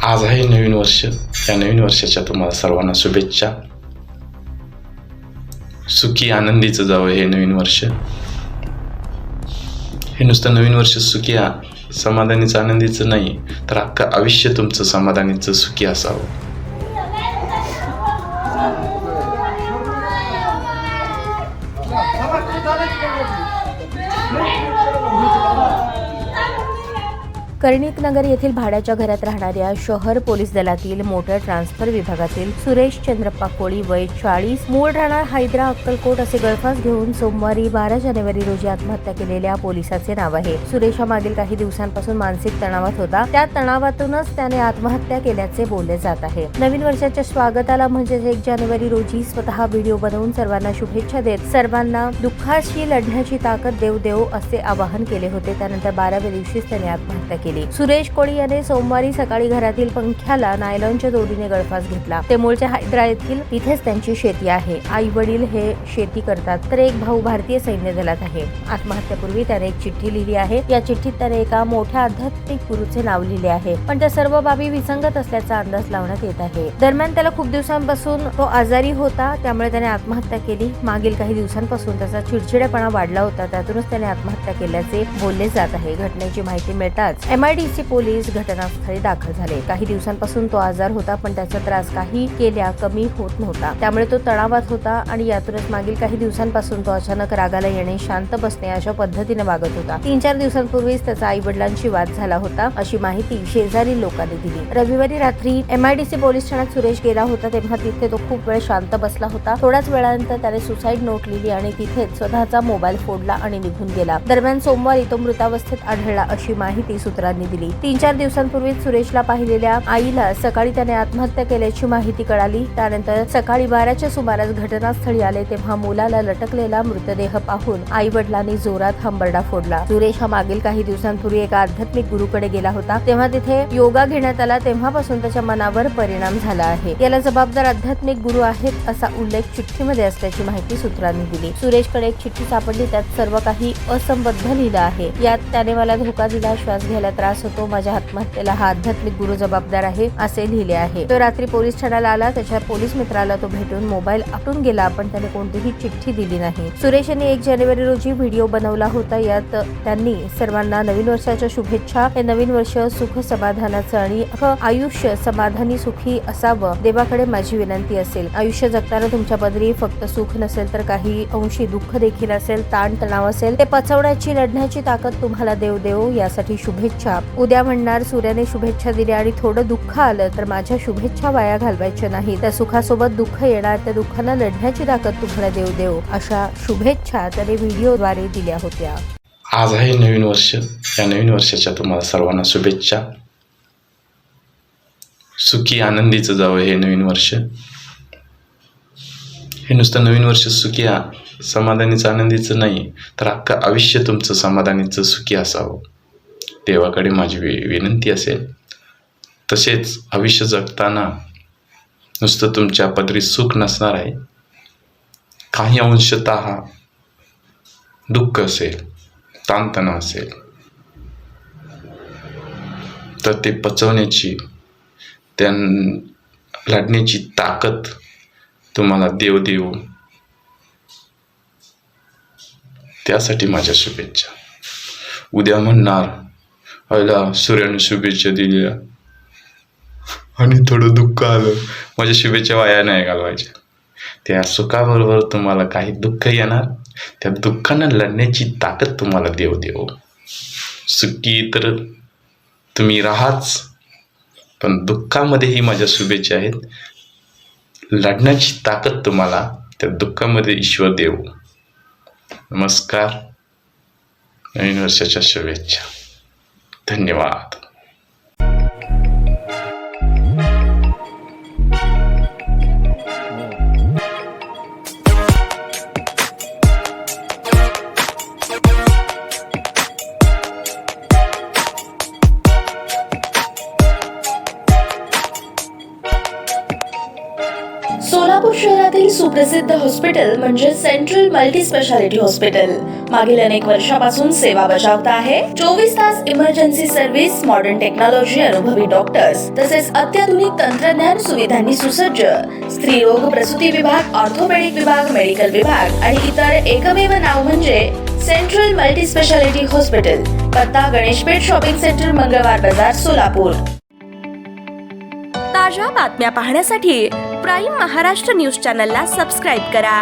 आज आहे नवीन वर्ष. या नवीन वर्षाच्या तुम्हाला सर्वांना शुभेच्छा. सुखी आनंदीचं जावं हे नवीन वर्ष. हे नुसतं नवीन वर्ष सुखी समाधानीचं आनंदीचं नाही, तर अख्खं आयुष्य तुमचं समाधानीचं सुखी असावं. कर्णिक नगर येथील भाड्याच्या घरात राहणाऱ्या शहर पोलीस दलातील मोटर ट्रान्सफर विभागातील सुरेश चंद्रप्पा कोळी वय 40 मूळ राहणार हैदरा अक्कलकोट असे गळफास घेऊन सोमवारी 12 जानेवारी रोजी आत्महत्या केलेल्या पोलिसाचे नाव आहे. सुरेश हा मागील काही दिवसांपासून मानसिक तणावात होता. त्या तणावातूनच त्याने आत्महत्या केल्याचे बोलले जात आहे. नवीन वर्षाच्या स्वागताला म्हणजेच 1 जानेवारी रोजी स्वतः व्हिडिओ बनवून सर्वांना शुभेच्छा देत सर्वांना दुःखाशी लढण्याची ताकद देव असे आवाहन केले होते. त्यानंतर 12व्या दिवशीच त्याने आत्महत्या केली. सुरेश कोळी याने सोमवारी सकाळी घरातील पंख्याला नायलॉनच्या दोरीने गळफास घेतला. ते मूळचे हैदरा येथील, तिथेच त्यांची शेती आहे. आई वडील हे शेती करतात, तर एक भाऊ भारतीय सैन्य दलात आहे. आत्महत्यापूर्वी त्याने एक चिठ्ठी लिहिली आहे. या चिठ्ठीत त्याने एका मोठ्या आध्यात्मिक गुरुचे नाव लिहिले आहे, पण त्या सर्व बाबी विसंगत असल्याचा अंदाज लावण्यात येत आहे. दरम्यान त्याला खूप दिवसांपासून तो आजारी होता, त्यामुळे त्याने आत्महत्या केली. मागील काही दिवसांपासून त्याचा चिडचिडेपणा वाढला होता, त्यातूनच त्याने आत्महत्या केल्याचे बोलले जात आहे. घटनेची माहिती मिळताच MIDC पोलीस घटनास्थळी दाखल झाले. काही दिवसांपासून तो आजार होता, पण त्याचा त्रास काही केल्या कमी होत नव्हता. त्यामुळे तो तणावात होता आणि यातूनच मागील काही दिवसांपासून तो अचानक रागाला येणे, शांत बसणे अशा पद्धतीने वागत होता. 3-4 दिवसांपूर्वीच त्याचा आई वडिलांशी वाद झाला होता, अशी माहिती शेजारी लोकांनी दिली. रविवारी रात्री MIDC पोलीस ठाण्यात सुरेश गेला होता, तेव्हा तिथे तो खूप वेळ शांत बसला होता. थोड्याच वेळानंतर त्याने सुसाईड नोट लिहिली आणि तिथेच स्वतःचा मोबाईल फोडला आणि निघून गेला. दरम्यान सोमवारी तो मृतावस्थेत आढळला, अशी माहिती सूत्रांनी दिली. 3-4 दिवसांपूर्वीच सुरेशला पाहिलेल्या आईला सकाळी त्याने आत्महत्या केल्याची माहिती कळाली. त्यानंतर सकाळी 12च्या सुमारास घटनास्थळी आले, तेव्हा मुलाला लटकलेला मृतदेह पाहून आई वडिलांनी जोरात हंबरडा फोडला. सुरेश हा मागील काही दिवसांपूर्वी एका आध्यात्मिक गुरुकडे गेला होता, तेव्हा तिथे योगा घेण्यात आला. तेव्हापासून त्याच्या मनावर परिणाम झाला आहे. याला जबाबदार आध्यात्मिक गुरु आहेत, असा उल्लेख चिठ्ठीमध्ये असल्याची माहिती सूत्रांनी दिली. सुरेशकडे एक चिठ्ठी सापडली, त्यात सर्व काही असंबद्ध लिहिलं आहे. यात त्याने मला धोका दिला, श्वास घ्यायला त्रास होतो, माझ्या आत्महत्येला हा आध्यात्मिक गुरु जबाबदार आहे, असे लिहिले आहे. तो रात्री पोलीस ठाण्याला आला. त्याच्या पोलीस मित्राला तो भेटून मोबाईल आपटून गेला, पण त्याने कोणतीही चिठ्ठी दिली नाही. सुरेश यांनी 1 जानेवारी रोजी व्हिडिओ बनवला होता. यात त्यांनी सर्वांना नवीन वर्षाच्या शुभेच्छा. हे नवीन वर्ष सुख समाधानाचं आणि आयुष्य समाधानी सुखी असावं, देवाकडे माझी विनंती असेल. आयुष्य जगताना तुमच्या पदरी फक्त सुख नसेल, तर काही अंशी दुःख देखील असेल, ताण तणाव असेल, ते पचवण्याची लढण्याची ताकद तुम्हाला देव यासाठी शुभेच्छा. उद्या म्हणणार सूर्याने शुभेच्छा दिल्या आणि थोडं दुःख आलं तर माझ्या शुभेच्छा वाया घालवायच्या नाही. त्या सुखासोबत दुःख येणार, त्या दुःखाला लढण्याची ताकद तुम्हाला देव अशा शुभेच्छा त्याने व्हिडिओद्वारे दिल्या होत्या. आज आहे नवीन वर्ष. या नवीन वर्षाच्या तुम्हाला सर्वांना शुभेच्छा. सुखी आनंदीचं जावं हे नवीन वर्ष. हे नुसतं नवीन वर्ष सुखी समाधानीचं आनंदीचं नाही, तर अख्खं आयुष्य तुमचं समाधानीचं सुखी असावं, देवाकडे माझी विनंती असेल. तसेच आयुष्य जगताना नुसतं तुमच्या पदरी सुख नसणार आहे. काही अंशतः दुःख असेल, ताणतणाव असेल, तर ते पचवण्याची, त्या लढण्याची ताकद तुम्हाला देव त्यासाठी माझ्या शुभेच्छा. उद्या म्हणणार आईला सूर्याने शुभेच्छा दिल्या आणि थोडं दुःख आलं, माझ्या शुभेच्छा वाया नाही घालवायच्या. त्या सुखाबरोबर तुम्हाला काही दुःख येणार, त्या दुःखानं लढण्याची ताकद तुम्हाला देव. सुखी तर तुम्ही राहाच, पण दुःखामध्येही माझ्या शुभेच्छा आहेत. लढण्याची ताकद तुम्हाला त्या दुःखामध्ये ईश्वर देव. नमस्कार. नवीन वर्षाच्या शुभेच्छा. धन्यवाद. सोलापूर शहरातील सुप्रसिद्ध हॉस्पिटल म्हणजे सेंट्रल मल्टी स्पेशालिटी हॉस्पिटल मागील अनेक वर्षापासून सेवा बजावत आहे. 24 तास इमर्जन्सी सर्व्हिस, मॉडर्न टेक्नॉलॉजी, अनुभवी डॉक्टर्स तसेच अत्याधुनिक तंत्रज्ञान सुविधांनी सुसज्ज स्त्रीरोग प्रसूती विभाग, ऑर्थोपेडिक विभाग, मेडिकल विभाग आणि इतर एकमेव नाव म्हणजे सेंट्रल मल्टी स्पेशालिटी हॉस्पिटल. पत्ता गणेशपेठ शॉपिंग सेंटर, मंगळवार बाजार, सोलापूर. ताज्या बातम्या पाहण्यासाठी प्राईम महाराष्ट्र न्यूज चॅनलला सबस्क्राईब करा.